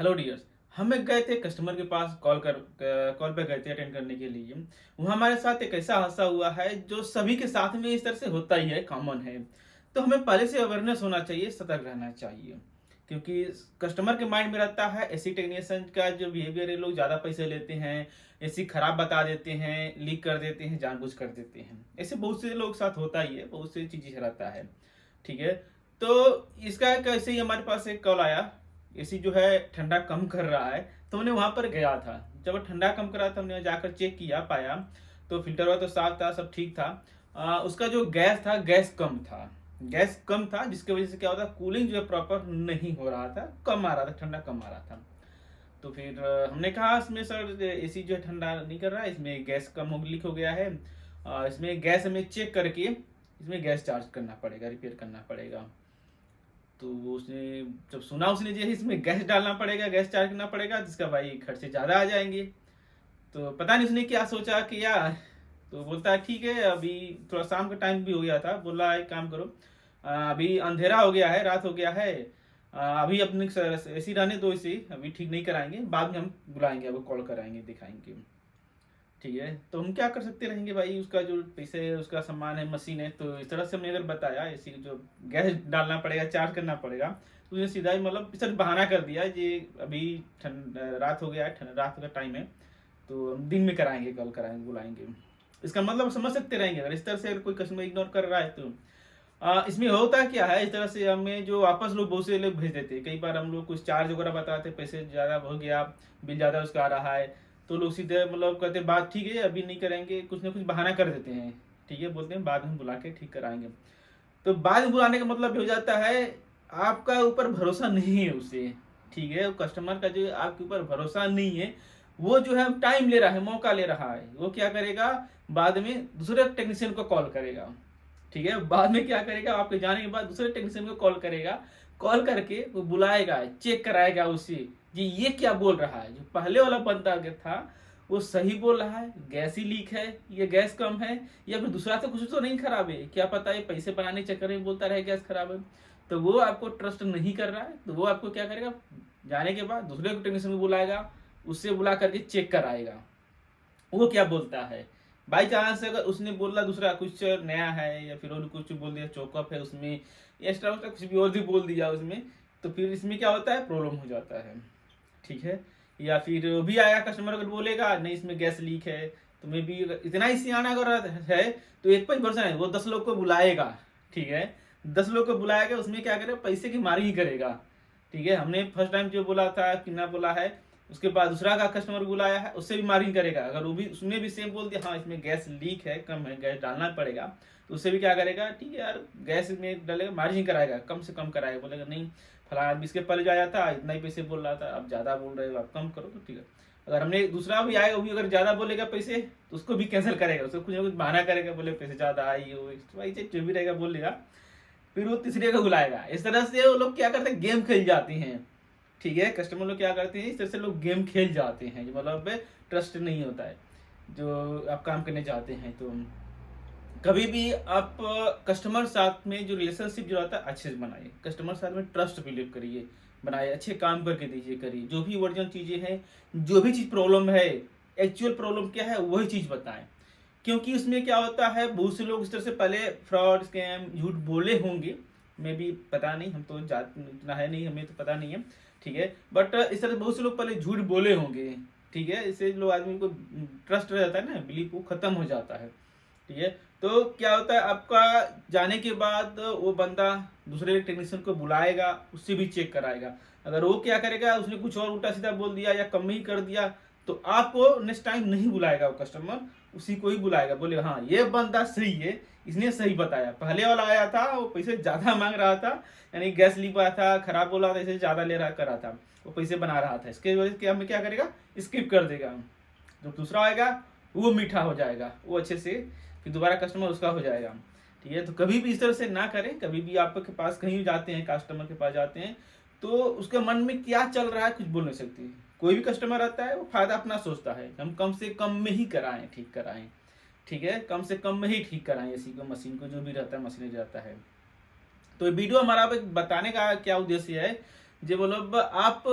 Hello dears. हम एक गए थे कस्टमर के पास कॉल पे गए थे अटेंड करने के लिए। वहाँ हमारे साथ एक ऐसा हादसा हुआ है जो सभी के साथ में इस तरह से होता ही है, कॉमन है। तो हमें पहले से अवेयरनेस होना चाहिए, सतर्क रहना चाहिए, क्योंकि कस्टमर के माइंड में रहता है एसी टेक्नीशियन का जो बिहेवियर है, लोग ज़्यादा पैसे लेते हैं, एसी खराब बता देते हैं, लीक कर देते हैं, जानबूझ कर देते हैं। ऐसे बहुत से लोग साथ होता ही है, बहुत सी चीज़ें रहता है। ठीक है। तो इसका कैसे ही हमारे पास एक कॉल आया, एसी जो है ठंडा कम कर रहा है। तो हमने वहां पर गया था। जब ठंडा कम कर रहा था हमने जाकर चेक किया, पाया तो फिल्टर हुआ तो साफ था, सब ठीक था। उसका जो गैस था, गैस कम था। गैस कम था जिसकी वजह से क्या होता, कूलिंग जो है प्रॉपर नहीं हो रहा था, कम आ रहा था, ठंडा कम आ रहा था। तो फिर हमने कहा इसमें सर एसी जो है ठंडा नहीं कर रहा है, इसमें गैस कम हो लीक हो गया है। इसमें गैस हमें चेक करके इसमें गैस चार्ज करना पड़ेगा, रिपेयर करना पड़ेगा। तो वो उसने जब सुना, उसने जो है इसमें गैस डालना पड़ेगा, गैस चार्ज करना पड़ेगा, जिसका भाई खर्चे ज़्यादा आ जाएंगे। तो पता नहीं उसने क्या सोचा कि यार। तो बोलता है ठीक है, अभी थोड़ा शाम का टाइम भी हो गया था, बोला एक काम करो, अभी अंधेरा हो गया है, रात हो गया है, अभी अपने ऐसी रहने दो, इसी अभी ठीक नहीं कराएंगे, बाद में हम बुलाएंगे, आपको कॉल कराएंगे, दिखाएंगे। ठीक है। तो हम क्या कर सकते रहेंगे भाई, उसका जो पैसे है, उसका सामान है, मशीन है। तो इस तरह से हमने अगर बताया, इसी जो गैस डालना पड़ेगा, चार्ज करना पड़ेगा, तो उसने सीधा ही मतलब सिर्फ बहाना कर दिया ये अभी ठंड रात हो गया है, रात का टाइम है, तो हम दिन में कराएंगे, कल कराएंगे, बुलाएंगे। इसका मतलब समझ सकते रहेंगे, अगर इस तरह से अगर कोई कस्टमर इग्नोर कर रहा है तो इसमें होता क्या है, इस तरह से हमें जो वापस लोग बहुत से लोग भेज देते हैं। कई बार हम लोग कुछ चार्ज वगैरह बताते हैं, पैसे ज़्यादा हो गया, बिल ज़्यादा उसका आ रहा है, तो लोग सीधे मतलब कहते हैं बात ठीक है, अभी नहीं करेंगे, कुछ ना कुछ बहाना कर देते हैं। ठीक है, बोलते हैं बाद में बुला के ठीक कराएंगे। तो बाद में बुलाने का मतलब हो जाता है आपका ऊपर भरोसा नहीं है उसे। ठीक है, कस्टमर का जो आपके ऊपर भरोसा नहीं है, वो जो है टाइम ले रहा है, मौका ले रहा है, वो क्या करेगा, बाद में दूसरे टेक्नीशियन को कॉल करेगा। ठीक है, बाद में क्या करेगा, आपके जाने के बाद दूसरे टेक्नीशियन को कॉल करेगा, कॉल करके वो बुलाएगा, चेक कराएगा उससे जी ये क्या बोल रहा है। जो पहले वाला बंदा था वो सही बोल रहा है, गैस ही लीक है, ये गैस कम है, या फिर दूसरा तो कुछ तो नहीं खराब है, क्या पता है पैसे बनाने के चक्कर में बोलता रहे गैस खराब है। तो वो आपको ट्रस्ट नहीं कर रहा है, तो वो आपको क्या करेगा, जाने के बाद दूसरे टेक्नीशियन को बुलाएगा, उससे बुला करके चेक कराएगा वो क्या बोलता है। बाई चांस अगर उसने बोला दूसरा कुछ नया है, या फिर और कुछ बोल दिया, चौकअप है उसमें, एक्स्ट्रा उसका कुछ भी और भी बोल दिया उसमें, तो फिर इसमें क्या होता है, प्रॉब्लम हो जाता है। ठीक है। या फिर वो भी आया कस्टमर अगर बोलेगा नहीं इसमें गैस लीक है, तो मे भी इतना ही सियाना अगर है तो एक 5% है, वो 10 लोग को बुलाएगा। ठीक है, 10 लोग को बुलाएगा, उसमें क्या करेगा, पैसे की मारी ही करेगा। ठीक है, हमने फर्स्ट टाइम जो बोला था कितना बोला है, उसके बाद दूसरा का कस्टमर बुलाया है, उससे भी मार्जिन करेगा। अगर वो भी उसने भी सेम बोल दिया हाँ इसमें गैस लीक है, कम है, गैस डालना पड़ेगा, तो उससे भी क्या करेगा, ठीक है यार गैस में डालेगा, मार्जिन कराएगा, कम से कम कराएगा, बोलेगा नहीं फला आदमी इसके पहले जो आया था इतना ही पैसे बोल रहा था, आप ज़्यादा बोल रहे हो, आप कम करो, तो ठीक है। अगर हमने दूसरा भी आएगा, वो भी अगर ज़्यादा बोलेगा पैसे, तो उसको भी कैंसिल करेगा, उसको कुछ ना कुछ बहाना करेगा, बोले पैसे ज़्यादा आई हो, जो भी रहेगा बोल लेगा, फिर वो तीसरे को बुलाएगा। इस तरह से वो लोग क्या करते हैं, गेम खेल जाते हैं। ठीक है, कस्टमर लोग क्या करते हैं, इस तरह से लोग गेम खेल जाते हैं, जो मतलब ट्रस्ट नहीं होता है जो आप काम करने जाते हैं। तो कभी भी आप कस्टमर साथ में जो रिलेशनशिप जो रहता है अच्छे से बनाइए, कस्टमर साथ में ट्रस्ट बिल्ड करिए, बनाए, अच्छे काम करके दीजिए, करिए, जो भी ओरिजिनल चीज़ें हैं, जो भी चीज़ प्रॉब्लम है, एक्चुअल प्रॉब्लम क्या है वही चीज़ बताएं। क्योंकि उसमें क्या होता है, बहुत से लोग इस तरह से पहले फ्रॉड स्कैम झूठ बोले होंगे, मे भी पता नहीं, हम तो इतना है नहीं, हमें तो पता नहीं है। ठीक है, बट इस तरह बहुत से लोग पहले झूठ बोले होंगे। ठीक है, इससे लोग आदमी को ट्रस्ट रह जाता है ना, बिलीव वो खत्म हो जाता है। ठीक है, तो क्या होता है, आपका जाने के बाद वो बंदा दूसरे टेक्नीशियन को बुलाएगा, उससे भी चेक कराएगा। अगर वो क्या करेगा, उसने कुछ और उल्टा सीधा बोल दिया या कम ही कर दिया, तो आपको नेक्स्ट टाइम नहीं बुलाएगा वो कस्टमर, उसी को ही बुलाएगा, बोले हाँ ये बंदा सही है, इसने सही बताया। पहले वाला आया था वो पैसे ज़्यादा मांग रहा था, यानी गैस लीक हुआ था, खराब बोला था, इसे ज़्यादा ले रहा करा था, वो पैसे बना रहा था, इसके वजह से हमें क्या करेगा, स्किप कर देगा। जो दूसरा आएगा वो मीठा हो जाएगा, वो अच्छे से फिर दोबारा कस्टमर उसका हो जाएगा। ठीक है, तो कभी भी इस तरह से ना करें। कभी भी आपके पास कहीं जाते हैं, कस्टमर के पास जाते हैं, तो उसके मन में क्या चल रहा है कुछ बोल नहीं सकती। कोई भी कस्टमर आता है वो फायदा अपना सोचता है, हम कम से कम में ही कराएं, ठीक कराएं। ठीक है, कम से कम में ही ठीक कराएं इसी को, मशीन को, जो भी रहता है मशीन रहता है। तो वीडियो हमारा बताने का क्या उद्देश्य है, जो बोलो आप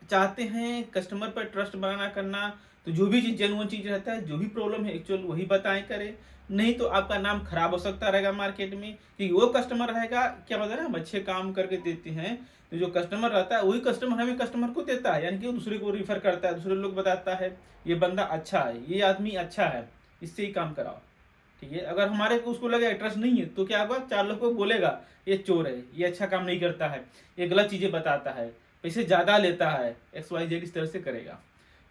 चाहते हैं कस्टमर पर ट्रस्ट बनाना करना, तो जो भी चीज़ जेन्युइन चीज़ रहता है, जो भी प्रॉब्लम है एक्चुअल वही बताएँ करें। नहीं तो आपका नाम खराब हो सकता रहेगा मार्केट में, क्योंकि वो कस्टमर रहेगा, क्या होता है ना, हम अच्छे काम करके देते हैं, तो जो कस्टमर रहता है वही कस्टमर हमें कस्टमर को देता है, यानी कि वो दूसरे को रेफ़र करता है, दूसरे लोग बताता है, ये बंदा अच्छा है, ये आदमी अच्छा है, इससे ही काम कराओ। ठीक है? अगर हमारे को उसको लगेगा ट्रस्ट नहीं है, तो क्या होगा, 4 लोग को बोलेगा, ये चोर है, ये अच्छा काम नहीं करता है, ये गलत चीज़ें बताता है, पैसे ज़्यादा लेता है, एक्स वाई जेड इस तरह से करेगा।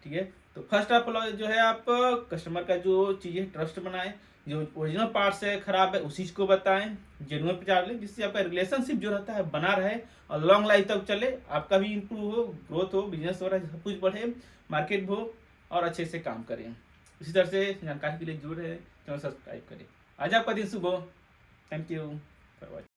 ठीक है? तो फर्स्ट आप जो है आप कस्टमर का जो चीज़ें ट्रस्ट बनाएँ, जो ओरिजिनल पार्ट्स है खराब है उसी को बताएँ, जेन्युइन प्रचार लें, जिससे आपका रिलेशनशिप जो रहता है बना रहे और लॉन्ग लाइफ तक चले, आपका भी इम्प्रूव हो, ग्रोथ हो, बिज़नेस वगैरह सब कुछ बढ़े, मार्केट हो और अच्छे से काम करें। इसी तरह से जानकारी के लिए जुड़े रहें, चैनल सब्सक्राइब करें। आज आपका दिन शुभ हो। Thank you for watching.